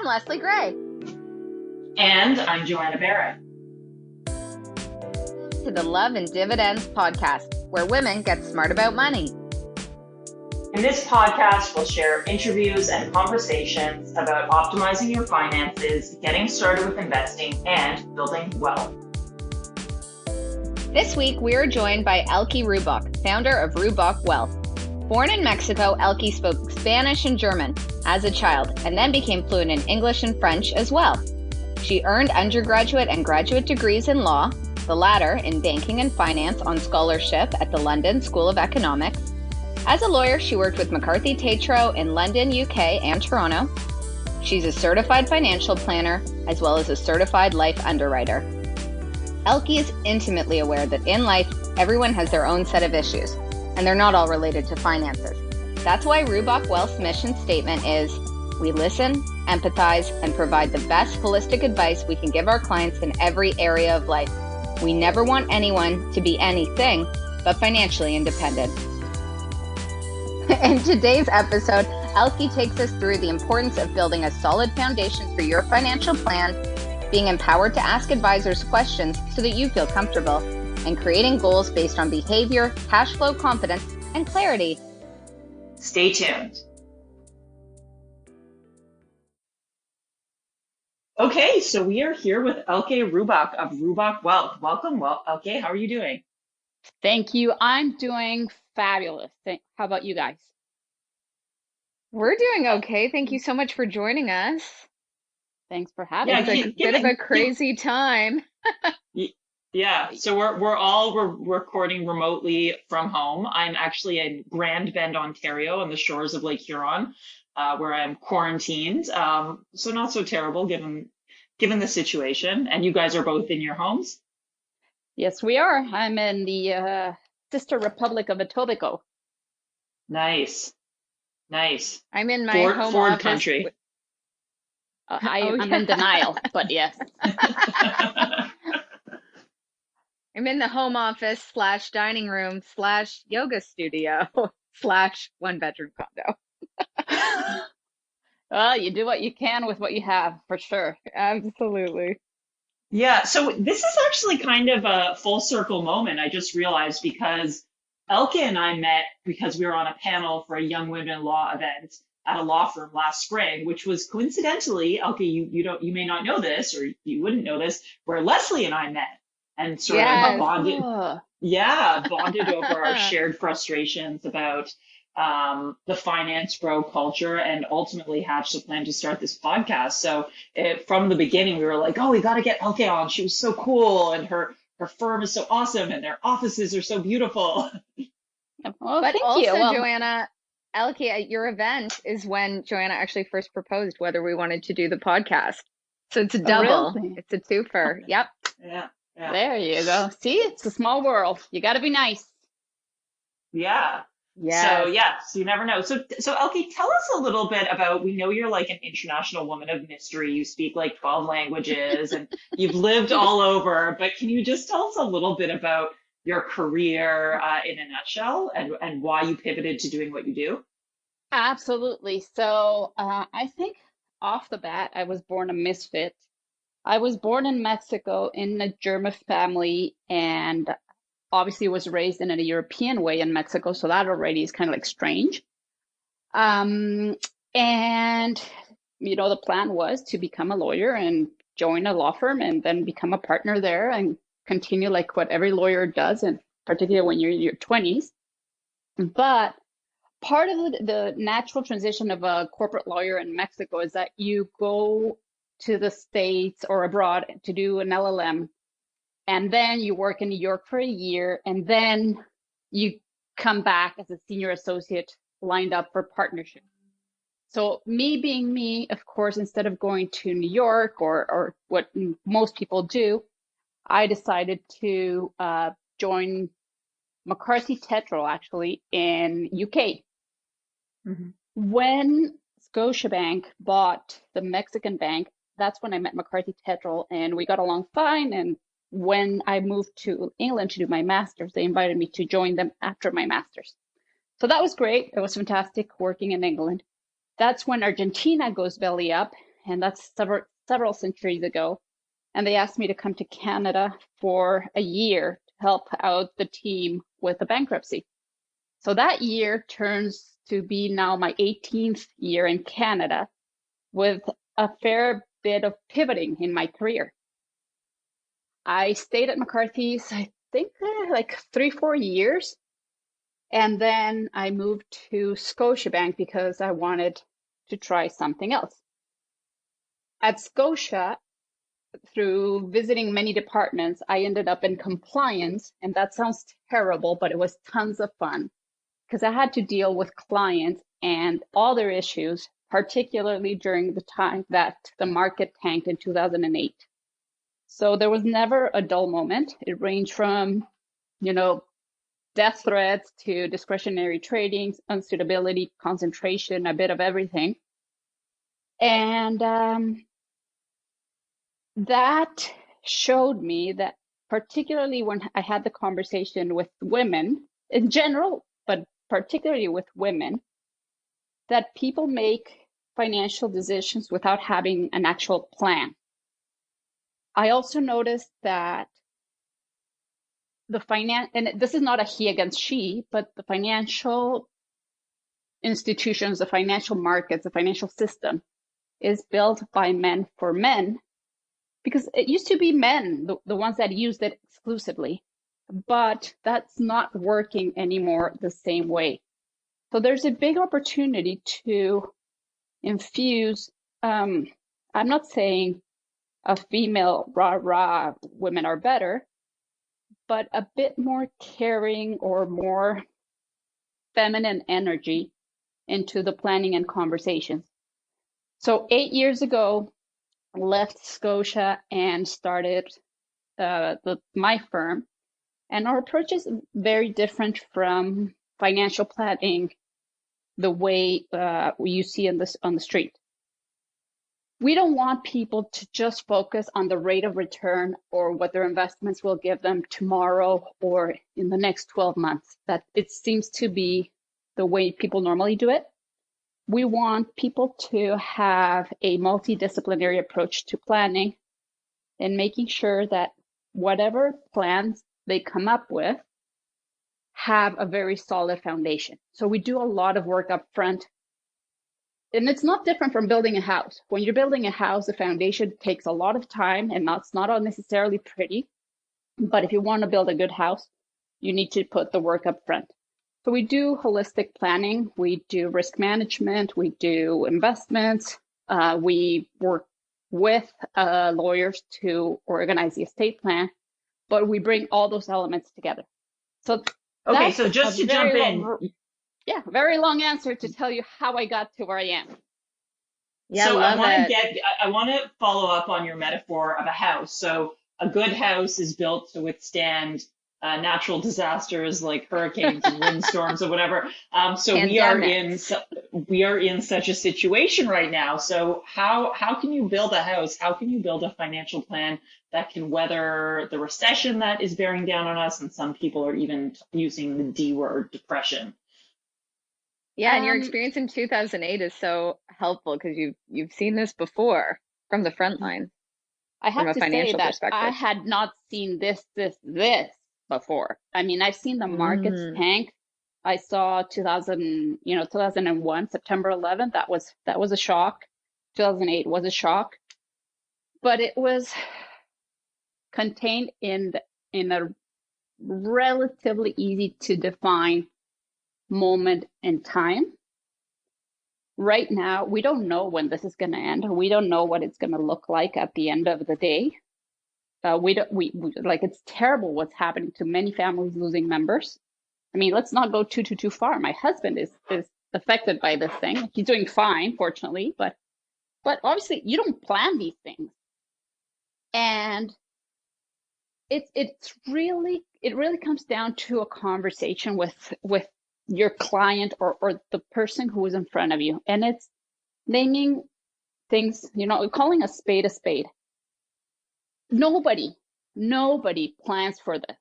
I'm Leslie Gray. And I'm Joanna Barrett. To the Love and Dividends podcast, where women get smart about money. In this podcast, we'll share interviews and conversations about optimizing your finances, getting started with investing, and building wealth. This week, we are joined by Elke Rubach, founder of Rubach Wealth. Born in Mexico, Elke spoke Spanish and German as a child, and then became fluent in English and French as well. She earned undergraduate and graduate degrees in law, the latter in banking and finance on scholarship at the London School of Economics. As a lawyer, she worked with McCarthy Tétrault in London, UK, and Toronto. She's a certified financial planner, as well as a certified life underwriter. Elke is intimately aware that in life, everyone has their own set of issues, and they're not all related to finances. That's why Rubach Wealth's mission statement is, we listen, empathize, and provide the best holistic advice we can give our clients in every area of life. We never want anyone to be anything but financially independent. In today's episode, Elke takes us through the importance of building a solid foundation for your financial plan, being empowered to ask advisors questions so that you feel comfortable, and creating goals based on behavior, cash flow confidence, and clarity. Stay tuned. Okay, so we are here with Elke Rubach of Rubach Wealth. Welcome, Elke. How are you doing? Thank you. I'm doing fabulous. How about you guys? We're doing okay. Thank you so much for joining us. Thanks for having me. It's a bit of a crazy time. Yeah, so we're recording remotely from home. I'm actually in Grand Bend, Ontario, on the shores of Lake Huron, where I'm quarantined. So not so terrible given the situation. And you guys are both in your homes? Yes, we are. I'm in the sister republic of Etobicoke. Nice. I'm in my home Ford office. country. I'm in denial, but yes. I'm in the home office / dining room / yoga studio / 1-bedroom condo. Well, you do what you can with what you have, for sure. Absolutely. Yeah, so this is actually kind of a full circle moment. I just realized because Elke and I met because we were on a panel for a Young Women in Law event at a law firm last spring, which was coincidentally, Elke, you may not know this, or you wouldn't know this, where Leslie and I met and sort of bonded. Bonded over our shared frustrations about the finance bro culture, and ultimately hatched a plan to start this podcast. So from the beginning, we were like, oh, we got to get Elke on. She was so cool, and her firm is so awesome, and their offices are so beautiful. Well, but thank also, you. Well, Joanna, Elke, at your event is when Joanna actually first proposed whether we wanted to do the podcast. So it's a double. Really? It's a twofer. Yep. Yeah. There you go. See, it's a small world. You got to be nice. Yeah. So you never know. So Elke, tell us a little bit about, we know you're like an international woman of mystery. You speak like 12 languages and you've lived all over, but can you just tell us a little bit about your career in a nutshell, and why you pivoted to doing what you do? Absolutely. So I think off the bat, I was born a misfit. I was born in Mexico in a German family, and obviously was raised in a European way in Mexico. So that already is kind of like strange. And, the plan was to become a lawyer and join a law firm and then become a partner there and continue like what every lawyer does, and particularly when you're in your 20s. But part of the natural transition of a corporate lawyer in Mexico is that you go to the States or abroad to do an LLM, and then you work in New York for a year, and then you come back as a senior associate lined up for partnership. So me being me, of course, instead of going to New York or what most people do, I decided to join McCarthy Tétrault actually in UK. Mm-hmm. When Scotiabank bought the Mexican bank, that's when I met McCarthy Tétrault, and we got along fine. And when I moved to England to do my master's, they invited me to join them after my master's. So that was great. It was fantastic working in England. That's when Argentina goes belly up, and that's several centuries ago. And they asked me to come to Canada for a year to help out the team with the bankruptcy. So that year turns to be now my 18th year in Canada, with a fair bit of pivoting in my career. I stayed at McCarthy's, I think, like 3-4 years. And then I moved to Scotiabank because I wanted to try something else. At Scotia, through visiting many departments, I ended up in compliance. And that sounds terrible, but it was tons of fun because I had to deal with clients and all their issues, particularly during the time that the market tanked in 2008. So there was never a dull moment. It ranged from, death threats to discretionary trading, unsuitability, concentration, a bit of everything. And that showed me that, particularly when I had the conversation with women in general, but particularly with women, that people make financial decisions without having an actual plan. I also noticed that and this is not a he against she, but the financial institutions, the financial markets, the financial system is built by men for men, because it used to be men, the ones that used it exclusively, but that's not working anymore the same way. So there's a big opportunity to infuse, I'm not saying a female rah-rah women are better, but a bit more caring or more feminine energy into the planning and conversations. So 8 years ago, I left Scotia and started my firm. And our approach is very different from financial planning the way you see on the street. We don't want people to just focus on the rate of return or what their investments will give them tomorrow or in the next 12 months. That it seems to be the way people normally do it. We want people to have a multidisciplinary approach to planning and making sure that whatever plans they come up with have a very solid foundation. So we do a lot of work up front. And it's not different from building a house. When you're building a house, the foundation takes a lot of time, and that's not necessarily pretty. But if you want to build a good house, you need to put the work up front. So we do holistic planning, we do risk management, we do investments, we work with lawyers to organize the estate plan, but we bring all those elements together. So okay, so just to jump in. Yeah, very long answer to tell you how I got to where I am. Yeah, so I want to follow up on your metaphor of a house. So a good house is built to withstand natural disasters like hurricanes and windstorms or whatever. So we are in such a situation right now. So how can you build a house? How can you build a financial plan that can weather the recession that is bearing down on us? And some people are even using the D word, depression. Yeah, and your experience in 2008 is so helpful because you've seen this before from the front line. I have to say that I had not seen this before. I mean, I've seen the markets tank. I saw 2001, September 11th. That was a shock. 2008 was a shock, but it was contained in a relatively easy to define moment in time. Right now, we don't know when this is going to end. We don't know what it's going to look like at the end of the day. It's terrible what's happening to many families losing members. I mean, let's not go too far. My husband is affected by this thing. He's doing fine, fortunately, but obviously you don't plan these things. And it really comes down to a conversation with your client or the person who is in front of you. And it's naming things, calling a spade a spade. Nobody plans for this.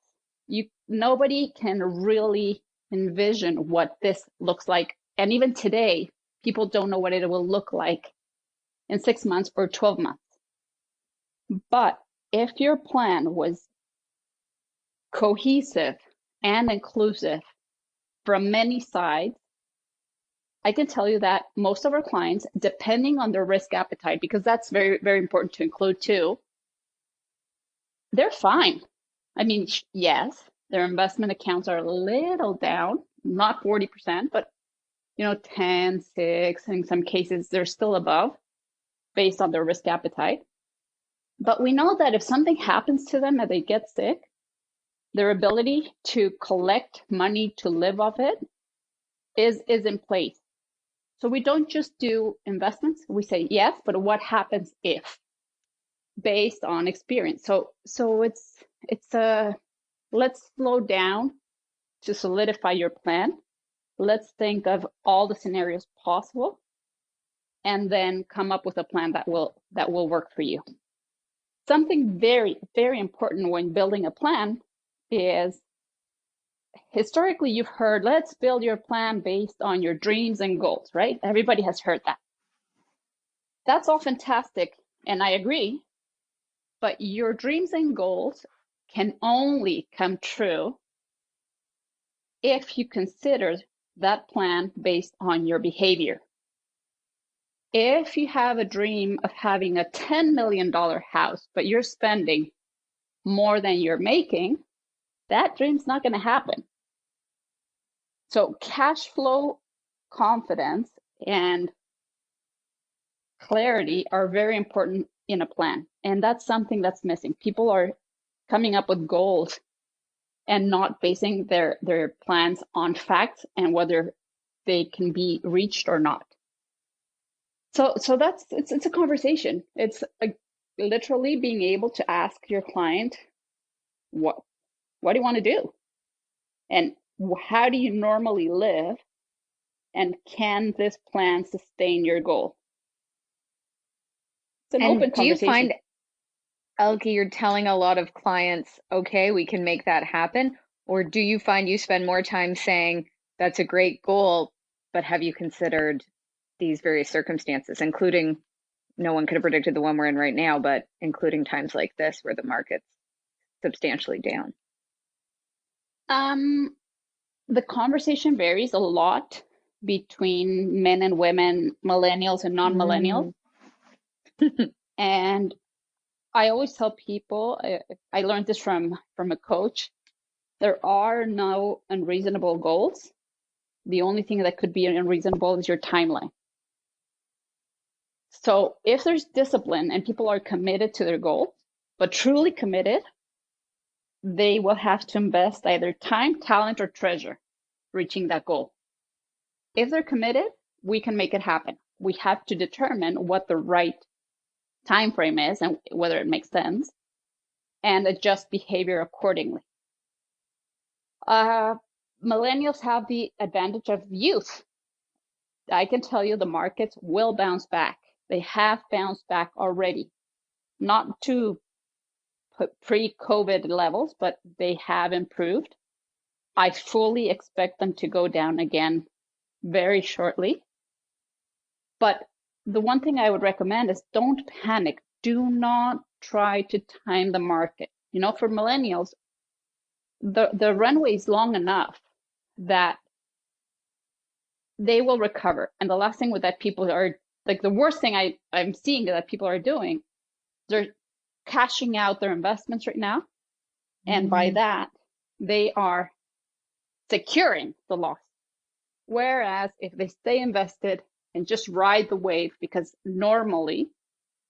Nobody can really envision what this looks like. And even today, people don't know what it will look like in 6 months or 12 months. But if your plan was cohesive and inclusive from many sides, I can tell you that most of our clients, depending on their risk appetite, because that's very, very important to include too, they're fine. I mean, yes, their investment accounts are a little down, not 40%, but 10, 6, in some cases, they're still above based on their risk appetite. But we know that if something happens to them and they get sick, their ability to collect money to live off it is in place. So we don't just do investments. We say yes, but what happens if, based on experience. So it's let's slow down to solidify your plan. Let's think of all the scenarios possible, and then come up with a plan that will work for you. Something very, very important when building a plan is, historically, you've heard, let's build your plan based on your dreams and goals, right? Everybody has heard that. That's all fantastic, and I agree, but your dreams and goals can only come true if you consider that plan based on your behavior. If you have a dream of having a $10 million house, but you're spending more than you're making, that dream's not going to happen. So cash flow, confidence, and clarity are very important in a plan. And that's something that's missing. People are coming up with goals and not basing their plans on facts and whether they can be reached or not. So that's it's a conversation. It's literally being able to ask your client, what do you want to do? And how do you normally live? And can this plan sustain your goal? It's an open conversation. Do you find, Elke, you're telling a lot of clients, okay, we can make that happen? Or do you find you spend more time saying, that's a great goal, but have you considered these various circumstances, including, no one could have predicted the one we're in right now, but including times like this where the market's substantially down? The conversation varies a lot between men and women, millennials and non-millennials. And I always tell people, I learned this from a coach, there are no unreasonable goals. The only thing that could be unreasonable is your timeline. So if there's discipline and people are committed to their goals, but truly committed, they will have to invest either time, talent, or treasure reaching that goal. If they're committed, we can make it happen. We have to determine what the right time frame is and whether it makes sense, and adjust behavior accordingly. Millennials have the advantage of youth. I can tell you the markets will bounce back. They have bounced back already, not to pre-COVID levels, but they have improved. I fully expect them to go down again very shortly. But the one thing I would recommend is don't panic. Do not try to time the market. For millennials, the runway is long enough that they will recover. And the last thing with that, people are like, the worst thing I'm seeing that people are doing, they're cashing out their investments right now. And by that, they are securing the loss. Whereas if they stay invested and just ride the wave, because normally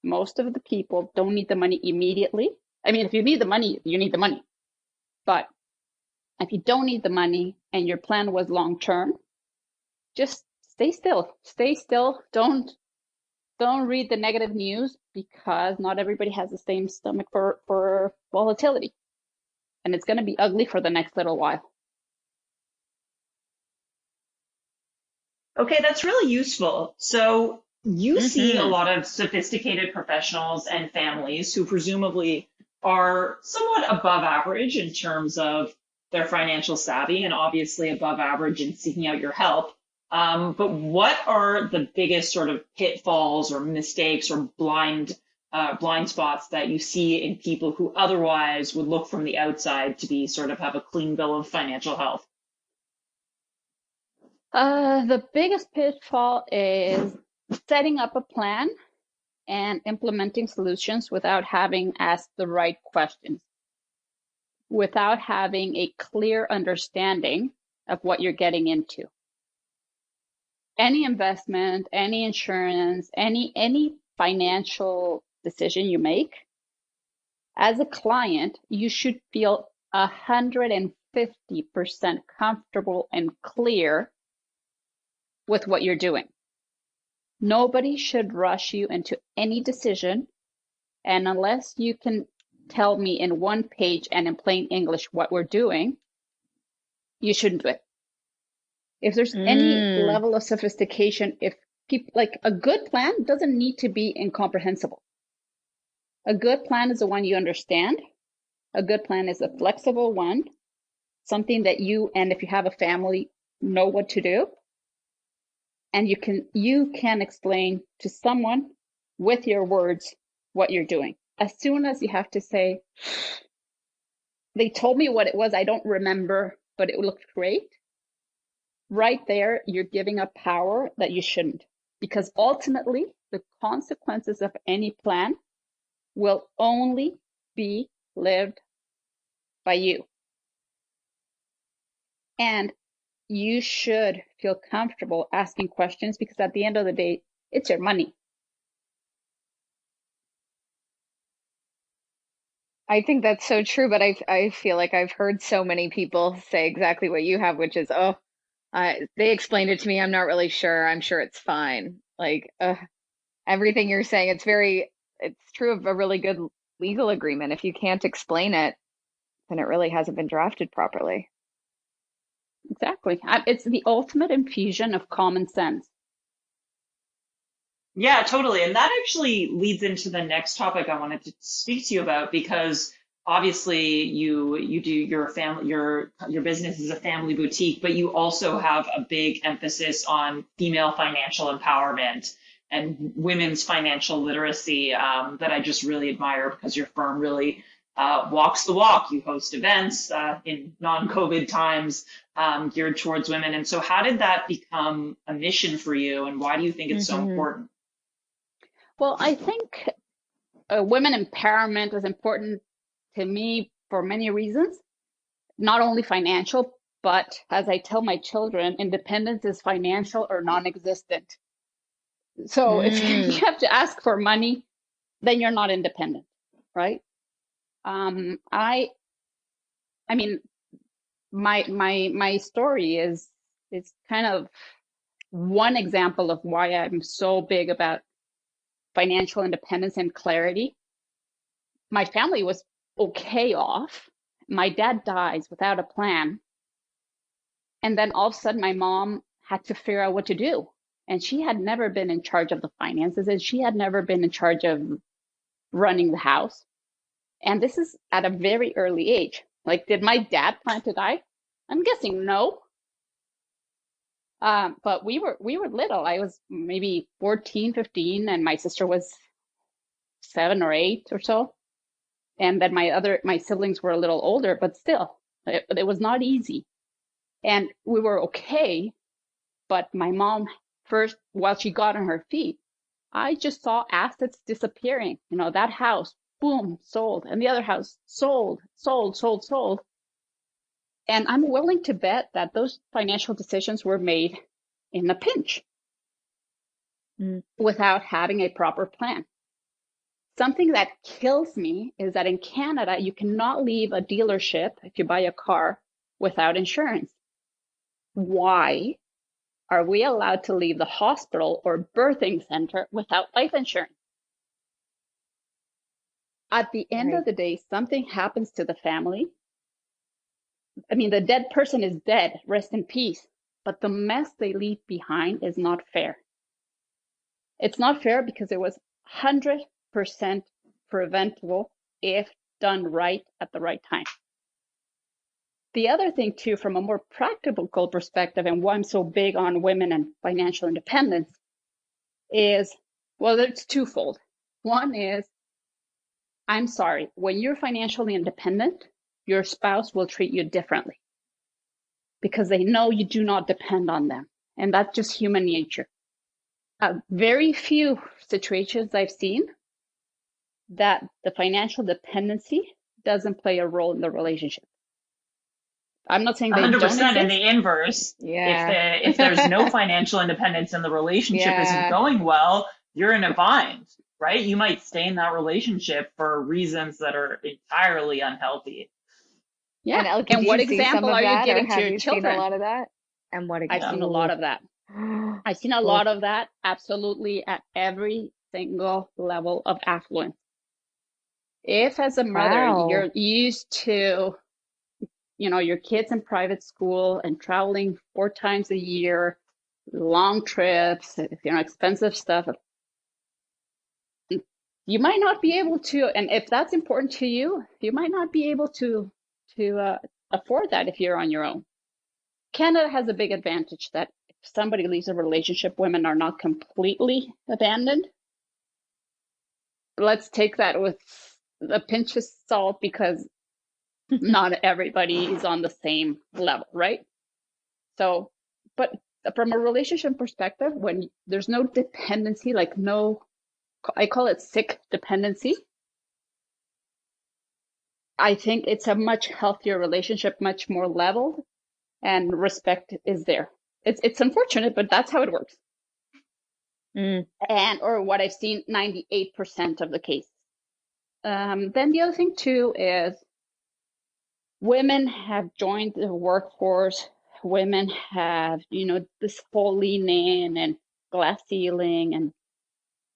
most of the people don't need the money immediately. I mean, if you need the money, you need the money. But if you don't need the money and your plan was long-term, just stay still. Stay still. Don't read the negative news, because not everybody has the same stomach for volatility. And it's going to be ugly for the next little while. Okay, that's really useful. So you see a lot of sophisticated professionals and families who presumably are somewhat above average in terms of their financial savvy, and obviously above average in seeking out your help. But what are the biggest sort of pitfalls or mistakes or blind spots that you see in people who otherwise would look from the outside to be sort of have a clean bill of financial health? The biggest pitfall is setting up a plan and implementing solutions without having asked the right questions, without having a clear understanding of what you're getting into. Any investment, any insurance, any financial decision you make, as a client, you should feel 150% comfortable and clear with what you're doing. Nobody should rush you into any decision, and unless you can tell me in one page and in plain English what we're doing, you shouldn't do it. If there's any level of sophistication, if people, like, a good plan doesn't need to be incomprehensible. A good plan is the one you understand. A good plan is a flexible one, something that you, and if you have a family, know what to do. And you can explain to someone with your words what you're doing. As soon as you have to say, they told me what it was, I don't remember, but it looked great. Right there, you're giving up power that you shouldn't. Because ultimately, the consequences of any plan will only be lived by you. And you should feel comfortable asking questions, because at the end of the day, it's your money. I think that's so true, but I feel like I've heard so many people say exactly what you have, which is, oh, they explained it to me. I'm not really sure. I'm sure it's fine. Like, everything you're saying, it's true of a really good legal agreement. If you can't explain it, then it really hasn't been drafted properly. Exactly. It's the ultimate infusion of common sense. Yeah, totally. And that actually leads into the next topic I wanted to speak to you about, because obviously you do your business is a family boutique, but you also have a big emphasis on female financial empowerment and women's financial literacy, that I just really admire, because your firm really walks the walk. You host events in non-COVID times geared towards women. And so how did that become a mission for you, and why do you think it's so important? Well, I think women empowerment is important to me for many reasons, not only financial, but as I tell my children, independence is financial or non-existent. So if you have to ask for money, then you're not independent, right? I mean, my story is kind of one example of why I'm so big about financial independence and clarity. My family was okay off. My dad dies without a plan. And then all of a sudden, my mom had to figure out what to do. And she had never been in charge of the finances, and she had never been in charge of running the house. And this is at a very early age. Like, did my dad plan to die? I'm guessing no. But we were little. I was maybe 14, 15, and my sister was 7 or 8 or so. And then my siblings were a little older, but still, it was not easy. And we were okay. But my mom, first, while she got on her feet, I just saw assets disappearing. You know, that house, boom, sold. And the other house, sold. And I'm willing to bet that those financial decisions were made in a pinch without having a proper plan. Something that kills me is that in Canada, you cannot leave a dealership if you buy a car without insurance. Why are we allowed to leave the hospital or birthing center without life insurance? At the end of the day, something happens to the family. I mean, the dead person is dead, rest in peace. But the mess they leave behind is not fair. It's not fair because it was 100% preventable if done right at the right time. The other thing too, from a more practical perspective, and why I'm so big on women and financial independence is, well, it's twofold. One is, I'm sorry, when you're financially independent, your spouse will treat you differently because they know you do not depend on them. And that's just human nature. Very few situations I've seen that the financial dependency doesn't play a role in the relationship. I'm not saying they don't 100% exist. in the inverse. Yeah. If there's no financial independence and the relationship isn't going well, you're in a bind, right? You might stay in that relationship for reasons that are entirely unhealthy. Yeah. And Elke, And do what you see some example of are you that, or giving to have your you seen a children? lot of that? And what I've seen a lot of that. I've seen a lot of that, absolutely, at every single level of affluence. If as a mother, Wow. you're used to, your kids in private school and traveling 4 times a year, long trips, expensive stuff, you might not be able to, and if that's important to you, you might not be able to afford that if you're on your own. Canada has a big advantage that if somebody leaves a relationship, women are not completely abandoned. Let's take that with a pinch of salt because not everybody is on the same level, right? So, but from a relationship perspective, when there's no dependency, like I call it sick dependency. I think it's a much healthier relationship, much more leveled, and respect is there. It's unfortunate, but that's how it works. Or what I've seen, 98% of the cases. Then the other thing too is women have joined the workforce. Women have, this whole lean in and glass ceiling and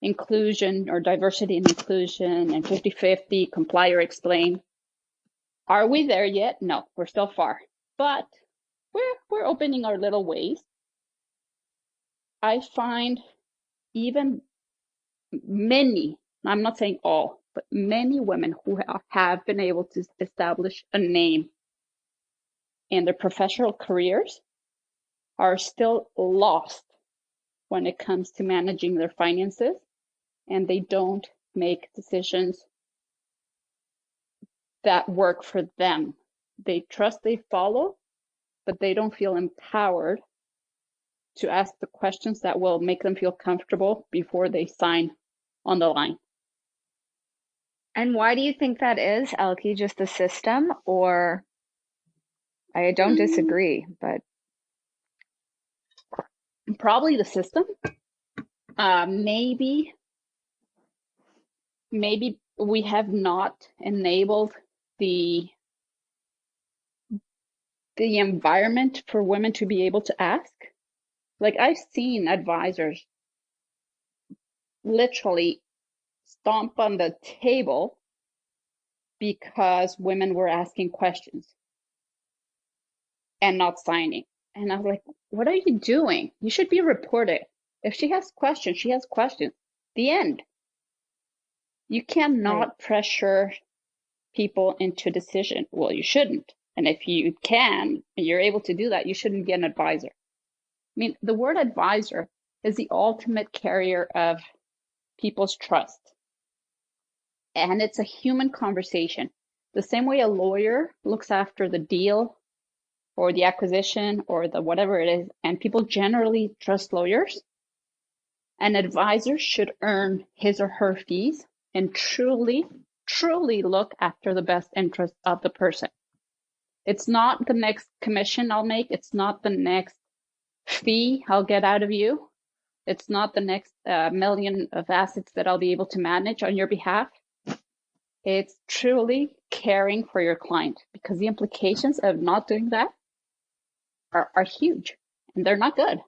inclusion or diversity and inclusion and 50-50, comply or explain. Are we there yet? No, we're still far, but we're opening our little ways. I find even many, I'm not saying all, but many women who have been able to establish a name in their professional careers are still lost when it comes to managing their finances, and they don't make decisions that work for them. They trust, they follow, but they don't feel empowered to ask the questions that will make them feel comfortable before they sign on the line. And why do you think that is, Elke? Just the system, or I don't disagree, but probably the system. Maybe we have not enabled the environment for women to be able to ask. Like, I've seen advisors literally stomp on the table because women were asking questions and not signing. And I was like, what are you doing? You should be reported. If she has questions, she has questions. The end. You cannot pressure people into decision. Well, you shouldn't. And if you can, and you're able to do that, you shouldn't be an advisor. I mean, the word advisor is the ultimate carrier of people's trust. And it's a human conversation. The same way a lawyer looks after the deal or the acquisition or the whatever it is, and people generally trust lawyers, an advisor should earn his or her fees and truly look after the best interest of the person. It's not the next commission I'll make. It's not the next fee I'll get out of you. It's not the next million of assets that I'll be able to manage on your behalf. It's truly caring for your client, because the implications of not doing that are huge, and they're not good.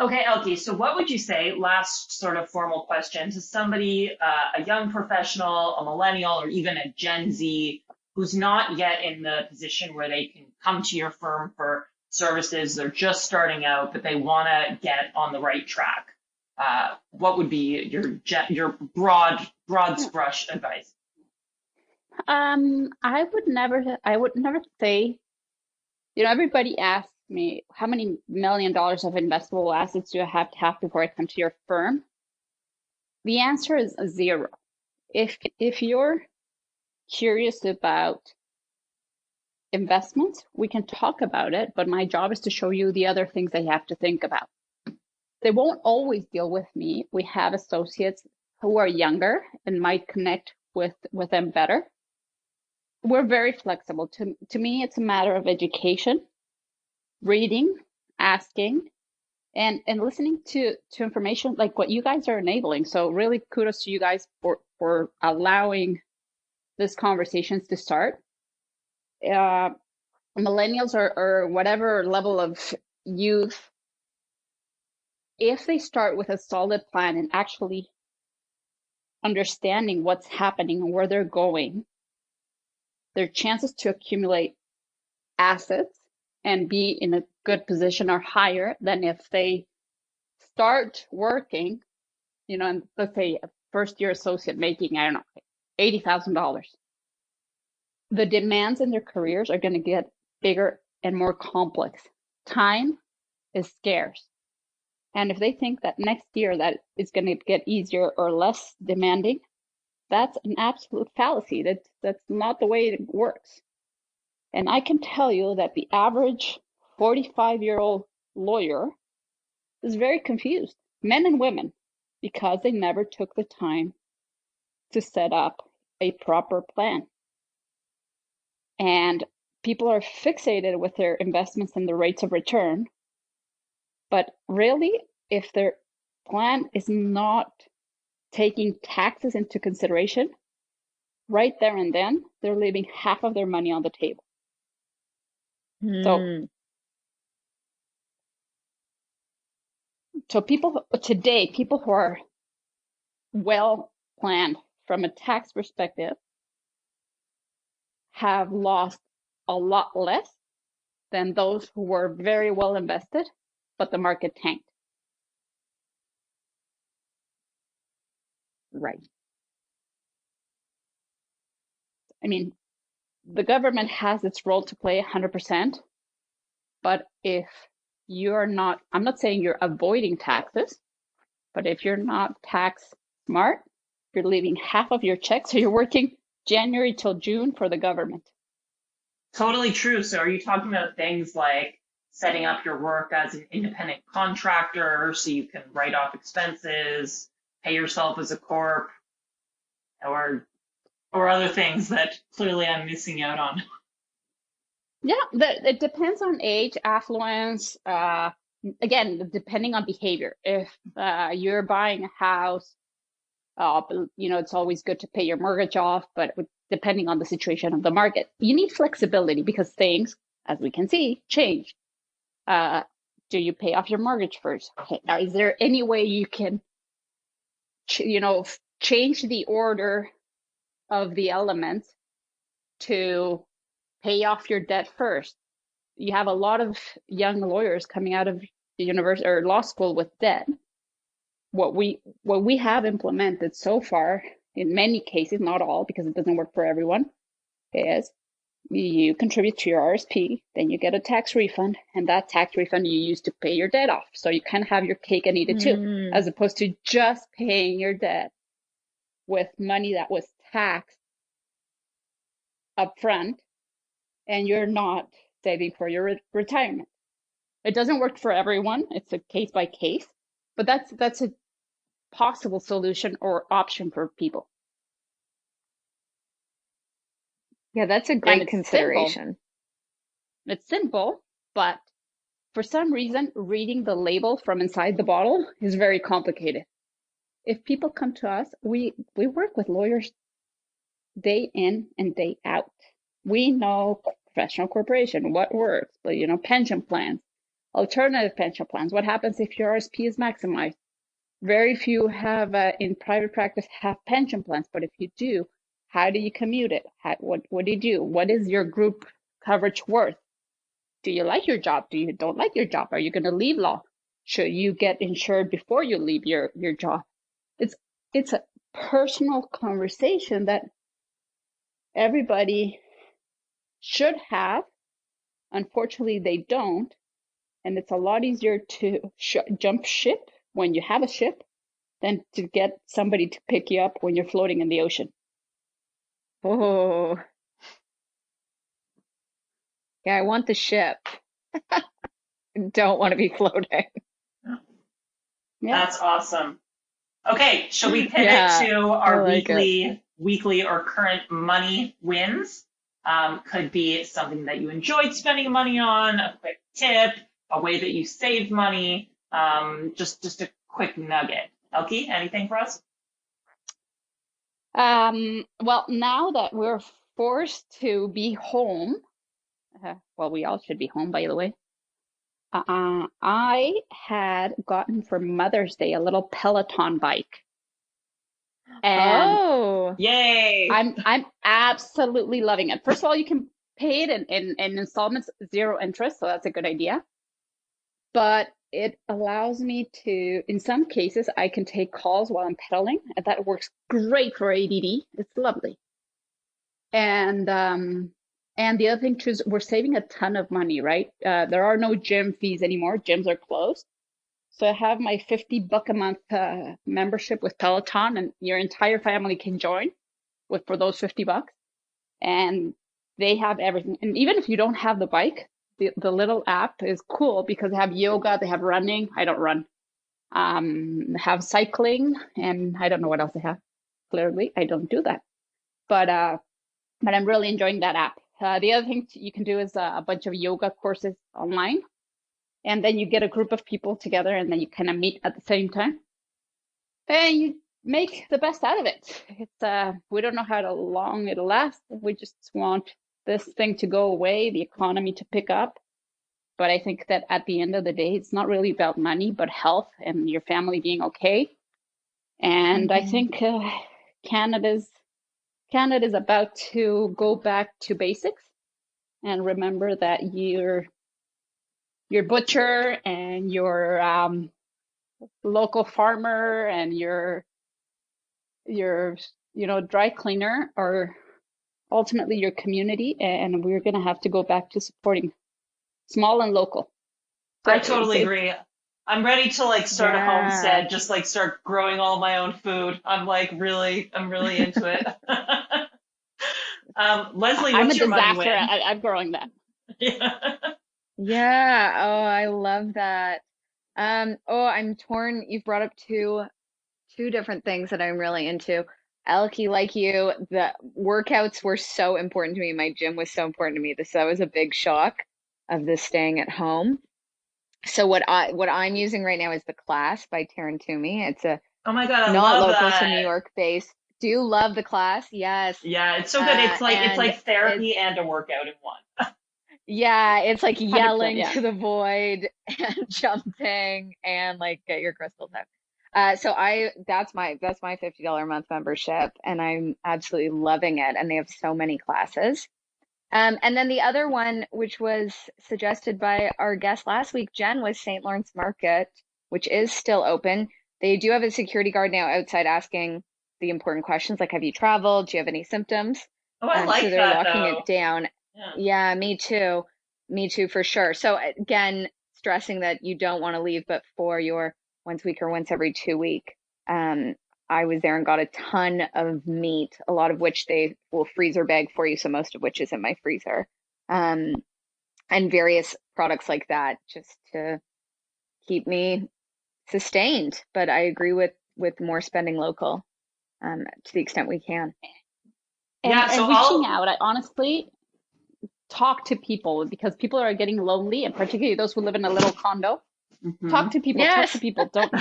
Okay, Elke, so what would you say, last sort of formal question, to somebody, a young professional, a millennial, or even a Gen Z who's not yet in the position where they can come to your firm for services, they're just starting out, but they want to get on the right track? What would be your broad brush advice? I would never say, everybody asks me, how many $1 million of investable assets do I have to have before I come to your firm? The answer is 0. If you're curious about investments, we can talk about it, but my job is to show you the other things they have to think about. They won't always deal with me. We have associates who are younger and might connect with them better. We're very flexible. To me, it's a matter of education, reading, asking, and listening to information like what you guys are enabling. So really kudos to you guys for allowing these conversations to start. Millennials or whatever level of youth, if they start with a solid plan and actually understanding what's happening and where they're going, their chances to accumulate assets and be in a good position are higher than if they start working, and let's say a first-year associate making, I don't know, $80,000. The demands in their careers are going to get bigger and more complex. Time is scarce. And if they think that next year that it's going to get easier or less demanding, that's an absolute fallacy. That's not the way it works. And I can tell you that the average 45-year-old lawyer is very confused, men and women, because they never took the time to set up a proper plan. And people are fixated with their investments and the rates of return. But really, if their plan is not taking taxes into consideration, right there and then, they're leaving half of their money on the table. So people today, people who are well planned from a tax perspective have lost a lot less than those who were very well invested, but the market tanked. Right. I mean, the government has its role to play 100%, but if you're not, I'm not saying you're avoiding taxes, but if you're not tax smart, you're leaving half of your check, so you're working January till June for the government. Totally true. So are you talking about things like setting up your work as an independent contractor so you can write off expenses, pay yourself as a corp, or other things that clearly I'm missing out on? Yeah, it depends on age, affluence, again, depending on behavior. If you're buying a house, it's always good to pay your mortgage off, but depending on the situation of the market, you need flexibility because things, as we can see, change. Do you pay off your mortgage first? Okay. Is there any way you can, change the order of the elements to pay off your debt first? You have a lot of young lawyers coming out of the university or law school with debt. What we have implemented so far, in many cases, not all, because it doesn't work for everyone, is you contribute to your RSP, then you get a tax refund, and that tax refund you use to pay your debt off. So you kind of have your cake and eat it too, as opposed to just paying your debt with money that was taxed upfront, and you're not saving for your retirement. It doesn't work for everyone. It's a case by case, but that's a possible solution or option for people. Yeah, that's a great consideration. It's simple, but for some reason, reading the label from inside the bottle is very complicated. If people come to us, we work with lawyers day in and day out. We know professional corporation, what works, but pension plans, alternative pension plans. What happens if your RSP is maximized? Very few have in private practice have pension plans, but if you do, how do you commute it? What do you do? What is your group coverage worth? Do you like your job? Do you don't like your job? Are you going to leave law? Should you get insured before you leave your job? It's a personal conversation that everybody should have. Unfortunately, they don't. And it's a lot easier to jump ship when you have a ship than to get somebody to pick you up when you're floating in the ocean. Oh, yeah, I want the ship. Don't want to be floating. Yeah. That's awesome. Okay, shall we pivot Yeah, to I our like it. weekly or current money wins? Could be something that you enjoyed spending money on, a quick tip, a way that you saved money, just a quick nugget. Elke, anything for us? Well, now that we're forced to be home, well, we all should be home, by the way. I had gotten for Mother's Day a little Peloton bike, and Oh, Yay! I'm absolutely loving it. First of all, you can pay it in installments, zero interest, so that's a good idea. But it allows me to, in some cases, I can take calls while I'm pedaling, and that works great for ADD. It's lovely. And the other thing too is we're saving a ton of money, right? There are no gym fees anymore. Gyms are closed. So I have my $50 a month membership with Peloton, and your entire family can join for those $50. And they have everything. And even if you don't have the bike, the little app is cool because they have yoga, they have running. I don't run. Have cycling, and I don't know what else they have. Clearly, I don't do that. But I'm really enjoying that app. The other thing you can do is a bunch of yoga courses online, and then you get a group of people together, and then you kind of meet at the same time, and you make the best out of it. It's we don't know how long it'll last. We just want this thing to go away, the economy to pick up. But I think that at the end of the day, it's not really about money, but health and your family being okay. And I think Canada's about to go back to basics and remember that your butcher and your local farmer and your dry cleaner are ultimately your community, and we're going to have to go back to supporting small and local. So I totally agree. I'm ready to like start a yeah. homestead, just like start growing all my own food. I'm really into it. Leslie, I'm a what's your money disaster win? at growing that. Yeah. Yeah. Oh, I love that. Oh, I'm torn. You've brought up two different things that I'm really into. Elke, like you, the workouts were so important to me. My gym was so important to me. That was a big shock of this staying at home. So what I'm using right now is The Class by Taryn Toomey. It's a Oh my God, I not love local, so New that. York based. Do you love The Class? Yes. Yeah, it's so good. It's And like it's therapy and a workout in one. yeah, it's like 100%, yelling yeah. to the void and jumping and like get your crystals out. So that's my $50 a month membership, and I'm absolutely loving it. And they have so many classes. And then the other one, which was suggested by our guest last week, Jen, was St. Lawrence Market, which is still open. They do have a security guard now outside asking the important questions like, have you traveled? Do you have any symptoms? Oh, I So like they're that locking though. it down. Yeah. Yeah, me too. Me too, for sure. So again, stressing that you don't want to leave, but for your once a week or once every 2 week. Um, I was there and got a ton of meat, a lot of which they will freezer bag for you, so most of which is in my freezer. Um, and various products like that just to keep me sustained. But I agree with more spending local, to the extent we can. Yeah, so And reaching I'll out, I honestly talk to people because people are getting lonely, and particularly those who live in a little condo. Mhm. Talk to people, talk to Yes. people. Don't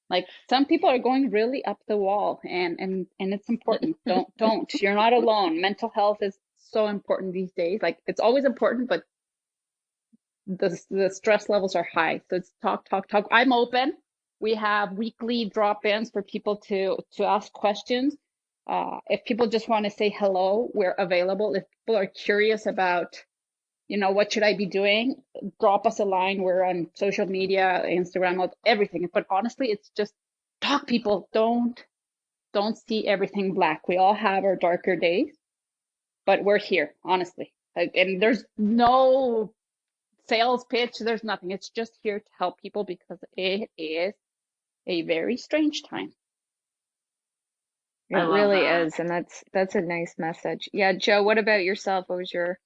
like some people are going really up the wall, and it's important. Don't. You're not alone. Mental health is so important these days. Like it's always important, but the stress levels are high. So it's talk, talk, talk. I'm open. We have weekly drop-ins for people to ask questions. If people just want to say hello, we're available. If people are curious about, what should I be doing? Drop us a line. We're on social media, Instagram, everything. But honestly, it's just talk, people. Don't don't see everything black. We all have our darker days, but we're here, honestly. And there's no sales pitch, there's nothing. It's just here to help people because it is a very strange time. It really is, and that's a nice message. Yeah, Joe, what about yourself? What was your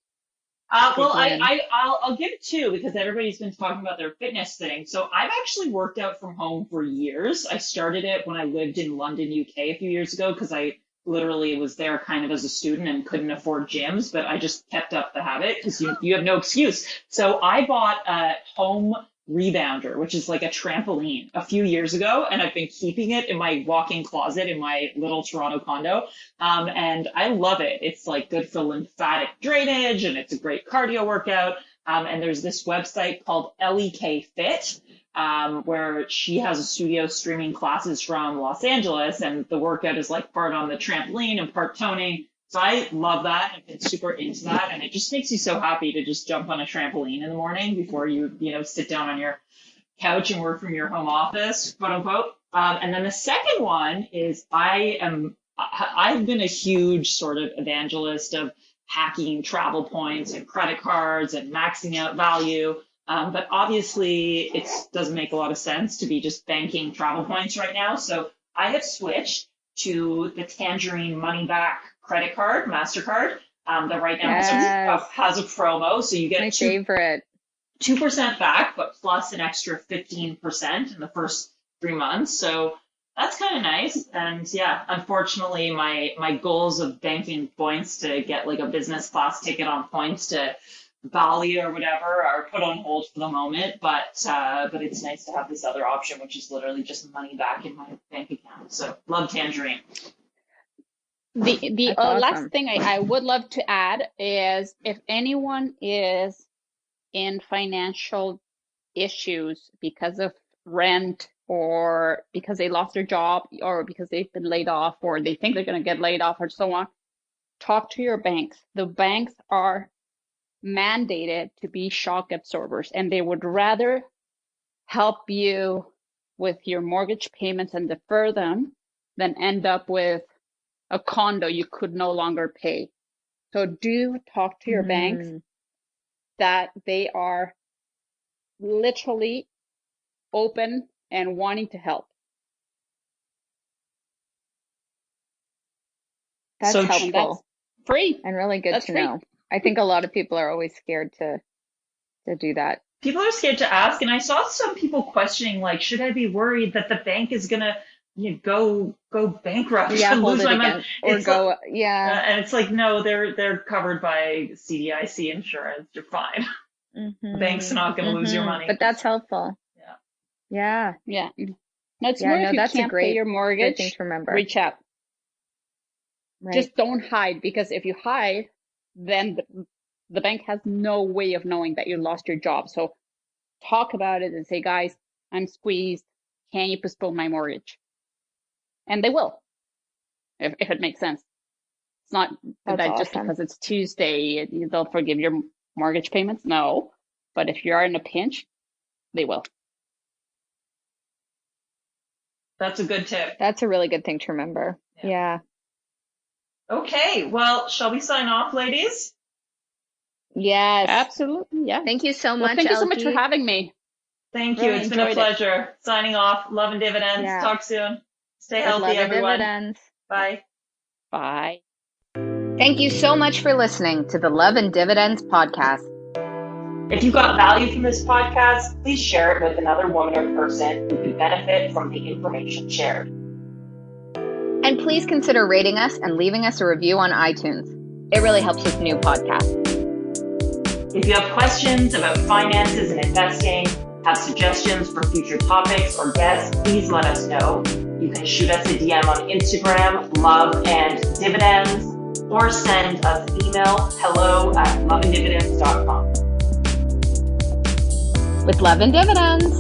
Well, win? I'll give it two because everybody's been talking about their fitness thing. So I've actually worked out from home for years. I started it when I lived in London, UK a few years ago because I literally was there kind of as a student and couldn't afford gyms, but I just kept up the habit because you have no excuse. So I bought a home rebounder, which is like a trampoline, a few years ago, and I've been keeping it in my walk-in closet in my little Toronto condo. And I love it. It's like good for lymphatic drainage and it's a great cardio workout. And there's this website called Elke Fit, where she has a studio streaming classes from Los Angeles, and the workout is like part on the trampoline and part toning. So I love that. I've been super into that, and it just makes you so happy to just jump on a trampoline in the morning before you sit down on your couch and work from your home office, quote unquote. And then the second one is I've been a huge sort of evangelist of hacking travel points and credit cards and maxing out value. But obviously it doesn't make a lot of sense to be just banking travel points right now. So I have switched to the Tangerine money back credit card, MasterCard, that right now has a promo. So you get my favorite. 2% back, but plus an extra 15% in the first 3 months. So that's kind of nice. And yeah, unfortunately, my goals of banking points to get like a business class ticket on points to Bali or whatever are put on hold for the moment. But it's nice to have this other option, which is literally just money back in my bank account. So love Tangerine. The awesome. Last thing I would love to add is if anyone is in financial issues because of rent or because they lost their job or because they've been laid off or they think they're going to get laid off or so on, talk to your banks. The banks are mandated to be shock absorbers, and they would rather help you with your mortgage payments and defer them than end up with a condo you could no longer pay. So do talk to your banks that they are literally open and wanting to help. That's So helpful. That's free. And really good That's to free. know. I think a lot of people are always scared to do that. People are scared to ask, and I saw some people questioning, like, should I be worried that the bank is gonna go bankrupt and hold lose it my again. money? Or It's go, like, and it's like, no, they're covered by CDIC insurance. You're fine. The bank's not gonna lose your money. But that's helpful. Yeah. Yeah. No, it's more if you that's can't pay your great mortgage, thing to remember. reach out. Right. Just don't hide, because if you hide, then the bank has no way of knowing that you lost your job. So talk about it and say, guys, I'm squeezed. Can you postpone my mortgage? And they will, if it makes sense. It's not That's that just awesome. because it's Tuesday, they'll forgive your mortgage payments. No. But if you are in a pinch, they will. That's a good tip. That's a really good thing to remember. Yeah. Okay, well, shall we sign off, ladies? Yes. Absolutely. Yeah. Thank you so Well, much, thank you so much for Elke. having me. Thank you. Really It's been a enjoyed it. pleasure. Signing off. Love and dividends. Yeah. Talk soon. Stay With healthy, love and everyone. dividends. Bye. Bye. Thank you so much for listening to the Love and Dividends podcast. If you got value from this podcast, please share it with another woman or person who could benefit from the information shared. And please consider rating us and leaving us a review on iTunes. It really helps with new podcasts. If you have questions about finances and investing, have suggestions for future topics or guests, please let us know. You can shoot us a DM on Instagram, Love and Dividends, or send us an email, hello@loveanddividends.com. With love and dividends.